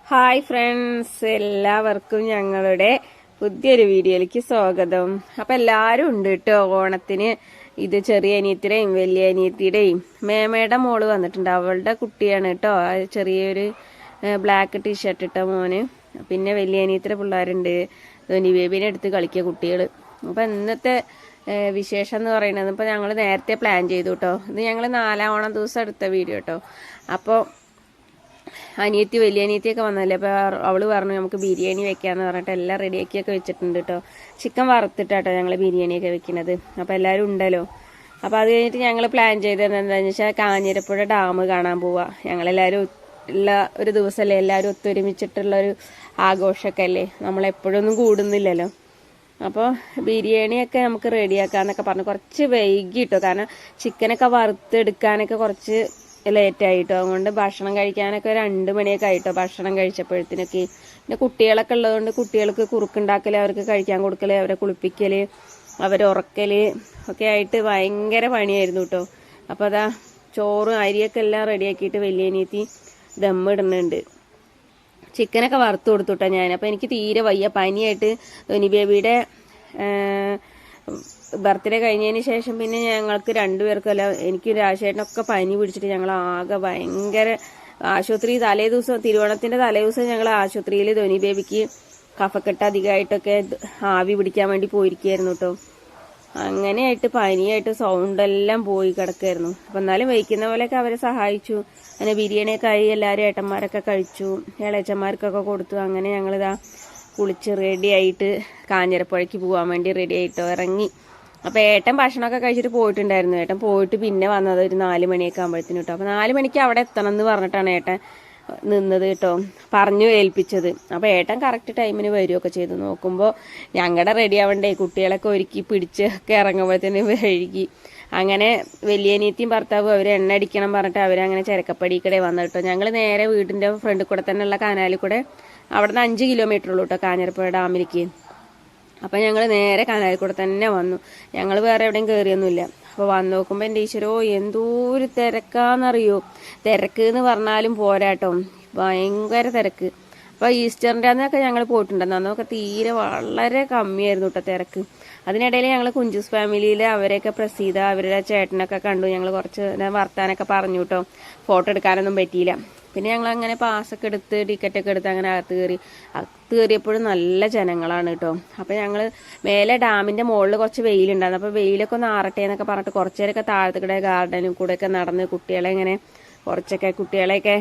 Hi friends, എല്ലാവർക്കും ഞങ്ങളുടെ പുതിയൊരു വീഡിയോയിലേക്ക് സ്വാഗതം. അപ്പം എല്ലാവരും ഉണ്ട് കേട്ടോ ഓണത്തിന്. ഇത് ചെറിയ അനിയത്തിയുടെയും വലിയ അനിയത്തിയുടെയും മേമയുടെ മോള് വന്നിട്ടുണ്ട്. അവളുടെ കുട്ടിയാണ് കേട്ടോ. ചെറിയൊരു ബ്ലാക്ക് ടീഷർട്ട് ഇട്ട മോന്. പിന്നെ വലിയ അനിയത്തിയുടെ പിള്ളേരുണ്ട്. ധോനി ബേബിനെ എടുത്ത് കളിക്കുക കുട്ടികൾ. അപ്പം ഇന്നത്തെ വിശേഷം എന്ന് പറയുന്നത് ഇപ്പം ഞങ്ങൾ നേരത്തെ പ്ലാൻ ചെയ്തു കേട്ടോ. ഇത് ഞങ്ങൾ 4-ാം ഓണം ദിവസം എടുത്ത വീഡിയോ കേട്ടോ. അപ്പോൾ അനിയത്തി വലിയ അനിയത്തിയൊക്കെ വന്നല്ലേ. അപ്പോൾ അവള് പറഞ്ഞു നമുക്ക് ബിരിയാണി വെക്കാന്ന് പറഞ്ഞിട്ട് എല്ലാം റെഡിയാക്കിയൊക്കെ വെച്ചിട്ടുണ്ട് കേട്ടോ. ചിക്കൻ വറുത്തിട്ടാട്ടോ ഞങ്ങൾ ബിരിയാണിയൊക്കെ വെക്കുന്നത്. അപ്പോൾ എല്ലാവരും ഉണ്ടല്ലോ. അപ്പോൾ അത് കഴിഞ്ഞിട്ട് ഞങ്ങൾ പ്ലാൻ ചെയ്തത് എന്താണെന്ന് വെച്ചാൽ കാഞ്ഞിരപ്പുഴ ഡാം കാണാൻ പോവുക. ഞങ്ങളെല്ലാവരും ഉള്ള ഒരു ദിവസമല്ലേ, എല്ലാവരും ഒത്തൊരുമിച്ചിട്ടുള്ളൊരു ആഘോഷമൊക്കെ അല്ലേ, നമ്മളെപ്പോഴൊന്നും കൂടുന്നില്ലല്ലോ. അപ്പോൾ ബിരിയാണിയൊക്കെ നമുക്ക് റെഡിയാക്കാന്നൊക്കെ പറഞ്ഞു. കുറച്ച് വൈകിട്ടോ, കാരണം ചിക്കനൊക്കെ വറുത്തെടുക്കാനൊക്കെ കുറച്ച് ലേറ്റായിട്ടോ. അതുകൊണ്ട് ഭക്ഷണം കഴിക്കാനൊക്കെ 2 മണിയൊക്കെ ആയിട്ടോ ഭക്ഷണം കഴിച്ചപ്പോഴത്തേനൊക്കെ. പിന്നെ കുട്ടികളൊക്കെ ഉള്ളതുകൊണ്ട് കുട്ടികൾക്ക് കുറുക്കുണ്ടാക്കല്, അവർക്ക് കഴിക്കാൻ കൊടുക്കല്, അവരെ കുളിപ്പിക്കല്, അവരെ ഉറക്കല് ഒക്കെ ആയിട്ട് ഭയങ്കര പണിയായിരുന്നു കേട്ടോ. അപ്പോൾ അതാ ചോറും അരിയൊക്കെ എല്ലാം റെഡിയാക്കിയിട്ട് വലിയ അനിയത്തി ദമ്മിടുന്നുണ്ട്. ചിക്കനൊക്കെ വറുത്ത് കൊടുത്തുട്ടോ ഞാൻ. അപ്പോൾ എനിക്ക് തീരെ വയ്യ, പനിയായിട്ട്. ധോനി ബേബിയുടെ ബർത്ത്ഡേ കഴിഞ്ഞതിന് ശേഷം പിന്നെ ഞങ്ങൾക്ക് 2 പേർക്കല്ല, എനിക്ക് രാജേട്ടനൊക്കെ പനി പിടിച്ചിട്ട് ഞങ്ങൾ ആകെ ഭയങ്കര ആശുപത്രി തലേദിവസം, തിരുവോണത്തിന്റെ തലേദിവസം ഞങ്ങൾ ആശുപത്രിയിൽ ധോനി ബേബിക്ക് കഫക്കെട്ട് അധികമായിട്ടൊക്കെ ആവി പിടിക്കാൻ വേണ്ടി പോയിരിക്കുകയായിരുന്നു കേട്ടോ. അങ്ങനെയായിട്ട് പനിയായിട്ട് സൗണ്ടെല്ലാം പോയി കിടക്കായിരുന്നു. അപ്പം എന്നാലും വയ്ക്കുന്ന പോലെയൊക്കെ അവരെ സഹായിച്ചു. അങ്ങനെ ബിരിയാണിയൊക്കെ ആയി, എല്ലാവരും ഏട്ടന്മാരൊക്കെ കഴിച്ചു, ഇളയച്ചന്മാർക്കൊക്കെ കൊടുത്തു. അങ്ങനെ ഞങ്ങളിതാ കുളിച്ച് റെഡി ആയിട്ട് കാഞ്ഞിരപ്പുഴയ്ക്ക് പോകാൻ വേണ്ടി റെഡി ആയിട്ടോ ഇറങ്ങി. അപ്പോൾ ഏട്ടൻ ഭക്ഷണമൊക്കെ കഴിച്ചിട്ട് പോയിട്ടുണ്ടായിരുന്നു. ഏട്ടൻ പോയിട്ട് പിന്നെ വന്നത് ഒരു 4 മണിയൊക്കെ ആകുമ്പോഴത്തേനും കേട്ടോ. അപ്പോൾ 4 മണിക്ക് അവിടെ എത്തണം എന്ന് പറഞ്ഞിട്ടാണ് ഏട്ടൻ നിന്നത് കേട്ടോ, പറഞ്ഞു ഏൽപ്പിച്ചത്. അപ്പോൾ ഏട്ടൻ കറക്റ്റ് ടൈമിന് വരികയൊക്കെ ചെയ്തു. നോക്കുമ്പോൾ ഞങ്ങളുടെ റെഡി ആവണ്ടേ, കുട്ടികളൊക്കെ ഒരുക്കി പിടിച്ചൊക്കെ ഇറങ്ങുമ്പോഴത്തേനും വഴുകി. അങ്ങനെ വലിയ അനിയത്തിയും ഭർത്താവും അവർ എണ്ണ അടിക്കണം പറഞ്ഞിട്ട് അവരങ്ങനെ ചിരക്കപ്പടിക്കടെ വന്നു കേട്ടോ. ഞങ്ങൾ നേരെ വീടിൻ്റെ ഫ്രണ്ടിൽ കൂടെ തന്നെയുള്ള കനാലിൽ കൂടെ, അവിടെ നിന്ന് 5 കിലോമീറ്റർ ഉള്ളൂ കേട്ടോ കാഞ്ഞിരപ്പുഴ ഡാമിലേക്ക്. അപ്പം ഞങ്ങൾ നേരെ കനാലിൽ കൂടെ തന്നെ വന്നു. ഞങ്ങൾ വേറെ എവിടെയും കയറിയൊന്നുമില്ല. അപ്പോൾ വന്ന് നോക്കുമ്പോൾ എൻ്റെ ഈശ്വരോ എന്തോരു തിരക്കാന്നറിയോ. തിരക്ക് എന്ന് പറഞ്ഞാലും പോരാട്ടോ, ഭയങ്കര തിരക്ക്. അപ്പോൾ ഈസ്റ്ററിൻ്റെ അന്നൊക്കെ ഞങ്ങൾ പോയിട്ടുണ്ടെന്ന്, അന്നൊക്കെ തീരെ വളരെ കമ്മിയായിരുന്നു കേട്ടോ തിരക്ക്. അതിനിടയിൽ ഞങ്ങൾ കുഞ്ചൂസ് ഫാമിലിയിൽ അവരെയൊക്കെ പ്രസീത അവരുടെ ചേട്ടനൊക്കെ കണ്ടു. ഞങ്ങൾ കുറച്ച് വർത്താനൊക്കെ പറഞ്ഞു കേട്ടോ. ഫോട്ടോ എടുക്കാനൊന്നും പറ്റിയില്ല. പിന്നെ ഞങ്ങൾ അങ്ങനെ പാസ്സൊക്കെ എടുത്ത് ടിക്കറ്റൊക്കെ എടുത്ത് അങ്ങനെ അകത്ത് കയറിയപ്പോഴും നല്ല ജനങ്ങളാണ് കേട്ടോ. അപ്പോൾ ഞങ്ങൾ മേലെ ഡാമിൻ്റെ മുകളിൽ കുറച്ച് വെയിലുണ്ടായിരുന്നു. അപ്പോൾ വെയിലൊക്കെ ഒന്ന് ആറട്ടെ എന്നൊക്കെ പറഞ്ഞിട്ട് കുറച്ച് നേരമൊക്കെ താഴത്ത് കൂടെ ഗാർഡനും കൂടെയൊക്കെ നടന്ന് കുട്ടികളെ ഇങ്ങനെ കുറച്ചൊക്കെ കുട്ടികളെയൊക്കെ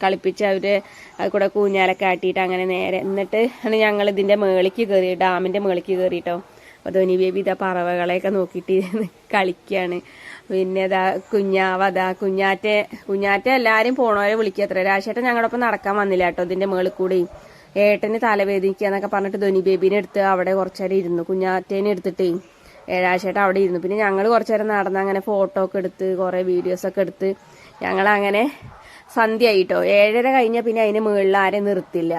കളിപ്പിച്ച് അവർ അത് കൂടെ കൂഞ്ഞാലൊക്കെ ആട്ടിയിട്ട് അങ്ങനെ നേരെ എന്നിട്ട് ഞങ്ങൾ ഇതിൻ്റെ മുകളിലേക്ക് കയറി, ഡാമിൻ്റെ മുകളിലേക്ക് കയറിയിട്ടോ. അപ്പോൾ ധോനി ബേബി ഇതാ പറവകളെയൊക്കെ നോക്കിയിട്ട് കളിക്കുകയാണ്. പിന്നെ ഇതാ കുഞ്ഞാറ്റ എല്ലാവരും പോണവരെ വിളിക്കുക അത്ര. രാശേട്ടൻ ഞങ്ങളൊപ്പം നടക്കാൻ വന്നില്ല കേട്ടോ ഇതിൻ്റെ മുകളിൽ കൂടെയും. ഏട്ടന് തലവേദിക്കുക എന്നൊക്കെ പറഞ്ഞിട്ട് ധോനി ബേബീനെ എടുത്ത് അവിടെ കുറച്ചേരം ഇരുന്നു. കുഞ്ഞാറ്റേനെ എടുത്തിട്ടേ രാശേട്ടൻ അവിടെ ഇരുന്നു. പിന്നെ ഞങ്ങൾ കുറച്ചേരം നടന്ന് അങ്ങനെ ഫോട്ടോ ഒക്കെ എടുത്ത് കുറേ വീഡിയോസൊക്കെ എടുത്ത് ഞങ്ങളങ്ങനെ സന്ധ്യയായിട്ടോ. 7:30 കഴിഞ്ഞാൽ പിന്നെ അതിന് മുകളിൽ ആരെയും നിർത്തില്ല.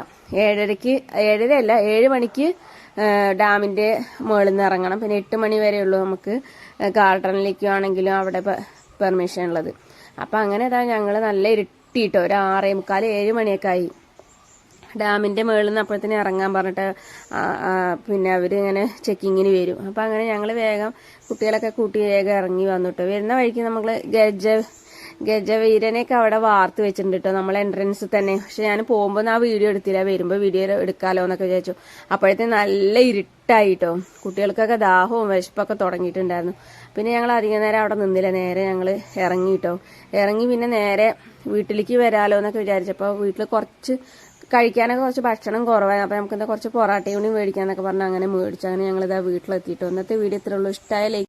7 മണിക്ക് ഡാമിൻ്റെ മുകളിൽ നിന്ന് ഇറങ്ങണം. പിന്നെ 8 മണി വരെ ഉള്ളൂ നമുക്ക് ഗാർഡനിലേക്ക് ആണെങ്കിലും അവിടെ പെർമിഷൻ ഉള്ളത്. അപ്പം അങ്ങനെ ഇതാ ഞങ്ങൾ നല്ല ഇരുട്ടിയിട്ടോ, ഒരു 6:45 7 മണിയൊക്കെ ആയി. ഡാമിൻ്റെ മുകളിൽ നിന്ന് അപ്പോഴത്തേനും ഇറങ്ങാൻ പറഞ്ഞിട്ട് പിന്നെ അവർ ഇങ്ങനെ ചെക്കിങ്ങിന് വരും. അപ്പം അങ്ങനെ ഞങ്ങൾ വേഗം കുട്ടികളൊക്കെ കൂട്ടി വേഗം ഇറങ്ങി വന്നിട്ടോ. വരുന്ന വഴിക്ക് നമ്മൾ ഗജവീരനെയൊക്കെ അവിടെ വാർത്ത് വെച്ചിട്ടുണ്ട് കേട്ടോ നമ്മൾ എൻട്രൻസിൽ തന്നെ. പക്ഷെ ഞാൻ പോകുമ്പോൾ ആ വീഡിയോ എടുത്തില്ല, വരുമ്പോൾ വീഡിയോ എടുക്കാമല്ലോ എന്നൊക്കെ വിചാരിച്ചു. അപ്പോഴത്തെ നല്ല ഇരുട്ടായിട്ടോ. കുട്ടികൾക്കൊക്കെ ദാഹവും വിശപ്പൊക്കെ തുടങ്ങിയിട്ടുണ്ടായിരുന്നു. പിന്നെ ഞങ്ങൾ അധികം നേരം അവിടെ നിന്നില്ല, നേരെ ഞങ്ങൾ ഇറങ്ങിയിട്ടോ. ഇറങ്ങി പിന്നെ നേരെ വീട്ടിലേക്ക് വരാമല്ലോ എന്നൊക്കെ വിചാരിച്ചപ്പോൾ വീട്ടിൽ കുറച്ച് കഴിക്കാനൊക്കെ കുറച്ച് ഭക്ഷണം കുറവായിരുന്നു. അപ്പോൾ നമുക്ക് എന്താ കുറച്ച് പൊറാട്ടയും കൂടി മേടിക്കാന്നൊക്കെ പറഞ്ഞാൽ അങ്ങനെ മേടിച്ചു. അങ്ങനെ ഞങ്ങളിതാ വീട്ടിലെത്തിയിട്ടോ. ഇന്നത്തെ വീഡിയോ ഇത്രയുള്ളൂ. ഇഷ്ടമായ